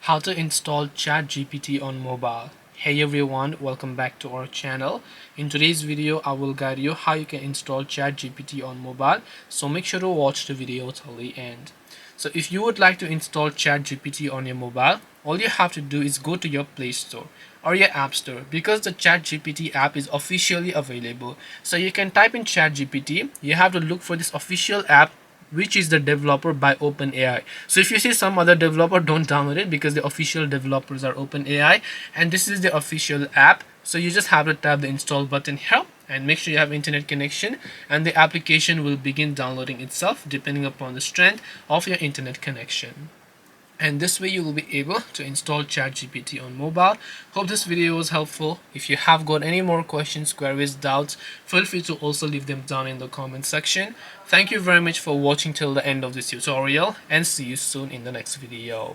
How to install Chatgpt on mobile. Hey everyone, welcome back to our channel. In today's video, I will guide you how you can install Chatgpt on mobile. So make sure to watch the video till the end. So if you would like to install Chatgpt on your mobile, all you have to do is go to your Play Store or your App Store because the Chatgpt app is officially available. So you can type in Chatgpt. You have to look for this official app which is the developer by OpenAI. So if you see some other developer, don't download it because the official developers are OpenAI and this is the official app. So you just have to tap the install button here and make sure you have internet connection, and the application will begin downloading itself depending upon the strength of your internet connection. And this way you will be able to install ChatGPT on mobile. Hope this video was helpful. If you have got any more questions, queries, doubts, feel free to also leave them down in the comment section. Thank you very much for watching till the end of this tutorial, and see you soon in the next video.